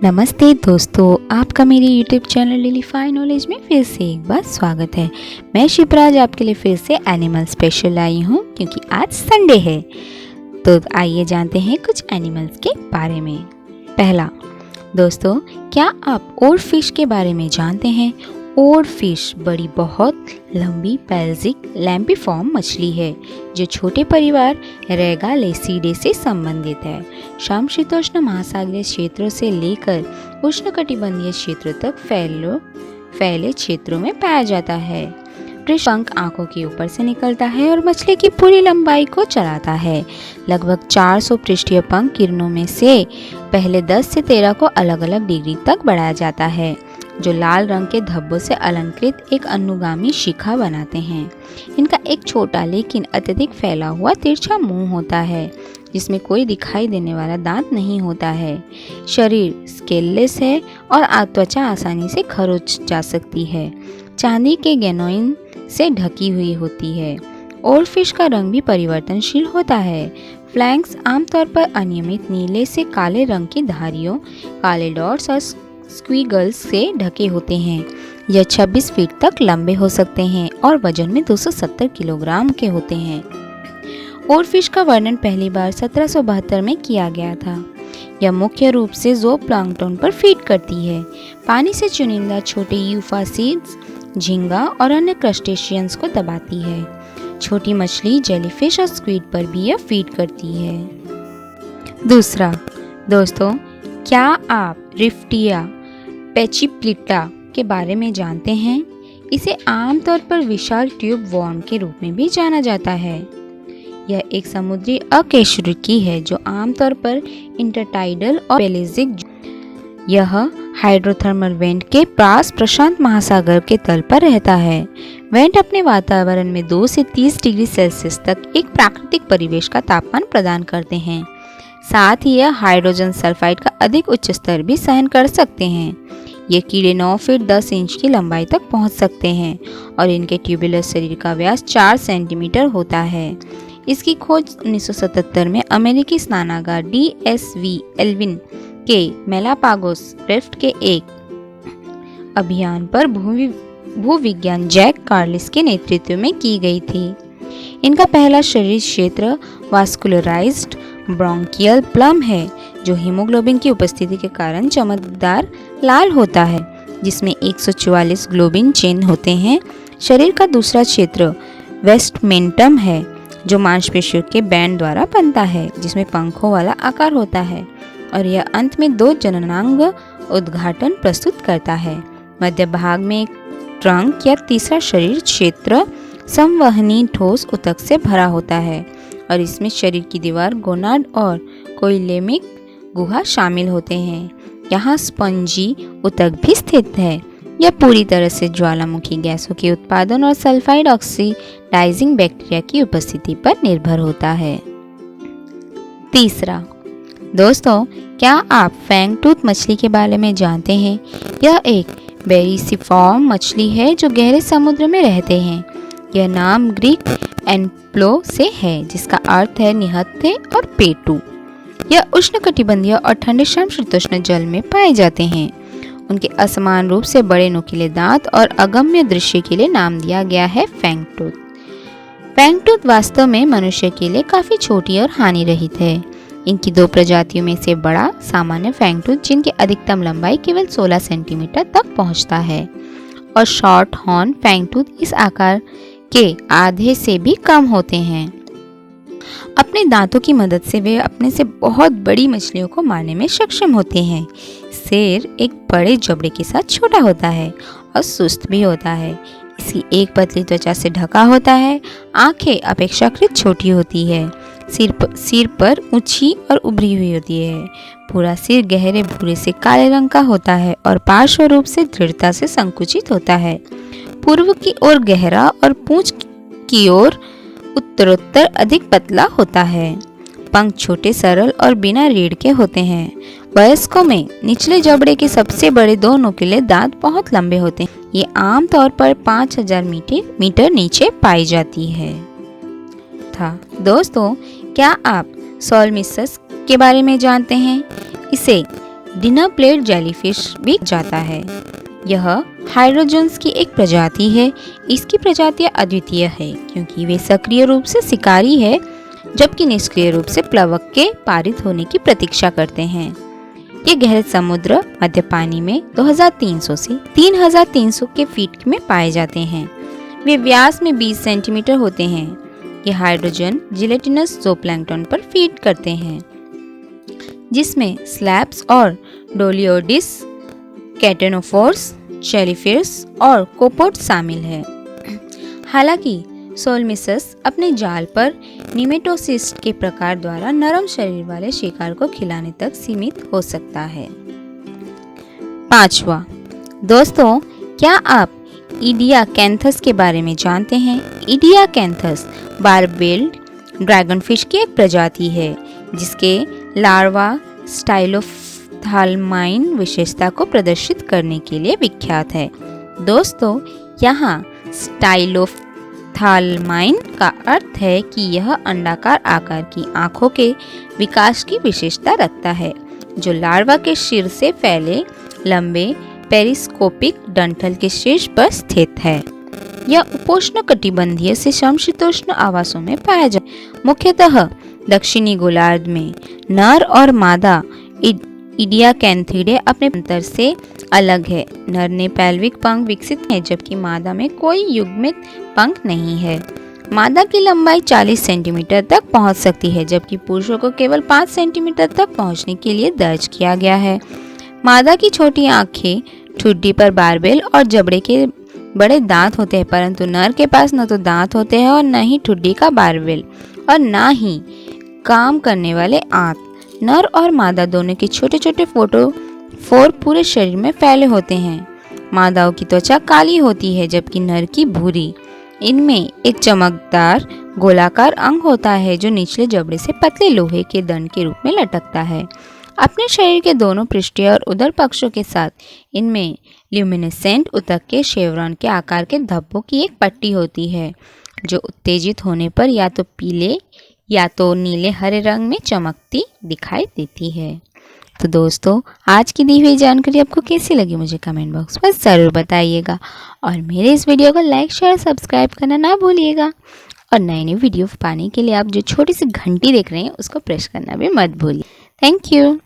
नमस्ते दोस्तों, आपका मेरे YouTube चैनल लिलीफाई नॉलेज में फिर से एक बार स्वागत है। मैं शिप्राज आपके लिए फिर से एनिमल स्पेशल आई हूँ क्योंकि आज संडे है। तो आइए जानते हैं कुछ एनिमल्स के बारे में। पहला दोस्तों, क्या आप ओर फिश के बारे में जानते हैं? ओर फिश बड़ी बहुत लंबी पेल्जिक लैम्पीफॉर्म मछली है जो छोटे परिवार रेगालेसिडे से संबंधित है। समशीतोष्ण महासागरीय क्षेत्रों से लेकर उष्णकटिबंधीय क्षेत्रों तक फैले क्षेत्रों में पाया जाता है। पृष्ठपंख आंखों के ऊपर से निकलता है और मछली की पूरी लंबाई को चलाता है। लगभग 400 पृष्ठीय पंख किरणों में से पहले 10 से 13 को अलग अलग डिग्री तक बढ़ाया जाता है, जो लाल रंग के धब्बों से अलंकृत एक अनुगामी शिखा बनाते हैं। इनका एक छोटा लेकिन अत्यधिक फैला हुआ तिरछा मुंह होता है जिसमें कोई दिखाई देने वाला दांत नहीं होता है। शरीर स्केललेस है और त्वचा आसानी से खरोच जा सकती है। चांदी के गेनोइन से ढकी हुई होती है। और फिश का रंग भी परिवर्तनशील होता है। फ्लैंक्स आमतौर पर अनियमित नीले से काले रंग की धारियों, काले डॉट्स और स्क्वीगल्स से ढके होते हैं। यह 26 फीट तक लंबे हो सकते हैं और वजन में 270 किलोग्राम के होते हैं। और फिश का वर्णन पहली बार 1772 में किया गया था। यह मुख्य रूप से ज़ूप्लांक्टन पर फीड करती है। पानी से चुनिंदा छोटे यूफासीड्स, झींगा और अन्य क्रस्टेशियंस को दबाती है। छोटी मछली, जेलीफिश और स्क्विड पर भी यह फीड करती है। दूसरा दोस्तों, क्या आप रिफ्टिया पेचिप्लिटा के बारे में जानते हैं? इसे आमतौर पर विशाल ट्यूब वॉर्म के रूप में भी जाना जाता है। यह एक समुद्री अकशेरुकी है जो आमतौर पर इंटरटाइडल और पेलेजिक। यह हाइड्रोथर्मल वेंट के पास प्रशांत महासागर के तल पर रहता है। वेंट अपने वातावरण में 2 से 30 डिग्री सेल्सियस तक एक प्राकृतिक परिवेश का तापमान प्रदान करते हैं। साथ ही यह हाइड्रोजन सल्फाइड का अधिक उच्च स्तर भी सहन कर सकते हैं। ये कीड़े 9 फीट 10 इंच की लंबाई तक पहुंच सकते हैं और इनके ट्यूबुलर शरीर का व्यास 4 सेंटीमीटर होता है। इसकी खोज 1977 में अमेरिकी स्नानागार DSV एल्विन के मेलापागोस रिफ्ट के एक अभियान पर भूविज्ञान जैक कार्लिस के नेतृत्व में की गई थी। इनका पहला शरीर क्षेत्र वास्कुलराइज्ड ब्रोंकियल प्लम है जो हीमोग्लोबिन की उपस्थिति के कारण चमकदार लाल होता है, जिसमें 144 ग्लोबिन चेन होते हैं। शरीर का दूसरा क्षेत्र वेस्टमेंटम है जो मांसपेशियों के बैंड द्वारा बनता है, जिसमें पंखों वाला आकार होता है और यह अंत में 2 जननांग उद्घाटन प्रस्तुत करता है। मध्य भाग में एक ट्रंक या तीसरा शरीर क्षेत्र संवहनी ठोस ऊतक से भरा होता है और इसमें शरीर की दीवार, गोनाड और कोइलेमिक गुहा शामिल होते हैं। यहाँ स्पंजी ऊतक भी स्थित है। यह पूरी तरह से ज्वालामुखी गैसों के उत्पादन और सल्फाइड ऑक्सीडाइजिंग बैक्टीरिया की उपस्थिति पर निर्भर होता है। तीसरा दोस्तों, क्या आप फैंगटूथ मछली के बारे में जानते हैं? यह एक बेरिसिफॉर्म मछली है जो गहरे समुद्र में रहते हैं। यह नाम ग्रीक एनप्लो से है जिसका अर्थ है निहत्थे और पेटू। यह उष्णकटिबंधीय और ठंडे समशीतोष्ण जल में पाए जाते हैं। उनके असमान रूप से बड़े नुकीले दांत और अगम्य दृश्य के लिए नाम दिया गया है फैंगटूथ। फैंगटूथ वास्तव में मनुष्य के लिए काफी छोटी और हानि रहित है। इनकी 2 प्रजातियों में से बड़ा सामान्य फैंगटूथ, जिनकी अधिकतम लंबाई केवल 16 सेंटीमीटर तक पहुंचता है, और शॉर्ट हॉर्न फैंगटूथ इस आकार के आधे से भी कम होते हैं। अपने दांतों की मदद से वे अपने से बहुत बड़ी मछलियों को मारने में सक्षम होते हैं। शेर एक बड़े जबड़े के साथ छोटा होता है और सुस्त भी होता है। इसकी एक पतली त्वचा से ढका होता है। आंखें अपेक्षाकृत छोटी होती है। सिर पर ऊंची और उभरी हुई होती है। पूरा सिर गहरे भूरे से काले रंग का होता है और पार्श्व रूप से दृढ़ता से संकुचित होता है। पूर्व की ओर गहरा और पूंछ की ओर उत्तरोत्तर अधिक पतला होता है। पंख छोटे, सरल और बिना रीढ़ के होते हैं। वयस्कों में निचले जबड़े के सबसे बड़े 2 नुकीले दांत बहुत लंबे होते हैं। ये आमतौर पर 5000 मीटर नीचे पाई जाती है। दोस्तों, क्या आप सोलमिसस के बारे में जानते हैं? इसे डिनर प्लेट जेलीफिश भी जाता है। यह हाइड्रोजन्स की एक प्रजाति है। इसकी प्रजातियां अद्वितीय है क्योंकि वे सक्रिय रूप से शिकारी है, जबकि निष्क्रिय रूप से प्लवक के पारित होने की प्रतीक्षा करते हैं। ये गहरे समुद्र मध्य पानी में 2300 से 3300 के फीट में पाए जाते हैं। वे व्यास में 20 सेंटीमीटर होते हैं। ये हाइड्रोजन जिलेटिनस ज़ूप्लैंक्टन पर फीड करते हैं, जिसमें स्लैब्स और डोलियोडिस, कैटेनोफोर्स, शेलीफिश और कोपोड शामिल है। हालांकि सोलमिसस अपने जाल पर निमेटोसिस्ट के प्रकार द्वारा नरम शरीर वाले शिकार को खिलाने तक सीमित हो सकता है। 5वां, दोस्तों, क्या आप इडियाकैंथस के बारे में जानते हैं? इडियाकैंथस बारबेल्ड ड्रैगनफिश की एक प्रजाति है, जिसके लार्वा स्टाइलोप्थाल्माइन विशेषता को प्रदर्शित करने के लिए विख्यात है। दोस्तों, यहाँ स्टाइलोप्थाल्माइन का अर्थ है कि यह अंडाकार आकार की आंखों के विकास की विशेषता रखता है, जो लार्वा के सिर से फैले लंबे पेरिस्कोपिक डंठल के शीर्ष पर स्थित है। यह उपोष्णकटिबंधीय से समशीतोष्ण आवासों में पाया जाता है। मुख्यतः दक्षिणी गोलार्ध में नर और मादा इडियाकैंथिडे अपने अंतर से अलग है। नर ने पैल्विक पंख विकसित है, जबकि मादा में कोई युग्मित पंख नहीं है। मादा की लंबाई 40 सेंटीमीटर तक पहुंच सकती है, जबकि पुरुषों को केवल 5 सेंटीमीटर तक पहुंचने के लिए दर्ज किया गया है। मादा की छोटी आंखें, ठुड्डी पर बारबेल और जबड़े के बड़े दांत होते हैं, परंतु नर के पास न तो दांत होते हैं और न ही ठुड्डी का बारबेल और न ही काम करने वाले आंत। नर और मादा दोनों के छोटे छोटे फोर पूरे शरीर में फैले होते हैं। मादाओं की त्वचा काली होती है, जबकि नर की भूरी। इनमें एक चमकदार गोलाकार अंग होता है, जो निचले जबड़े से पतले लोहे के दंड के रूप में लटकता है। अपने शरीर के दोनों पृष्ठीय और उदर पक्षों के साथ इनमें ल्यूमिनेसेंट ऊतक के शेवरॉन के आकार के धब्बों की एक पट्टी होती है, जो उत्तेजित होने पर या तो पीले या तो नीले हरे रंग में चमकती दिखाई देती है। तो दोस्तों, आज की दी हुई जानकारी आपको कैसी लगी मुझे कमेंट बॉक्स में ज़रूर बताइएगा, और मेरे इस वीडियो को लाइक शेयर सब्सक्राइब करना ना भूलिएगा। और नई नई वीडियो पाने के लिए आप जो छोटी सी घंटी देख रहे हैं उसको प्रेस करना भी मत भूलिए। Thank you.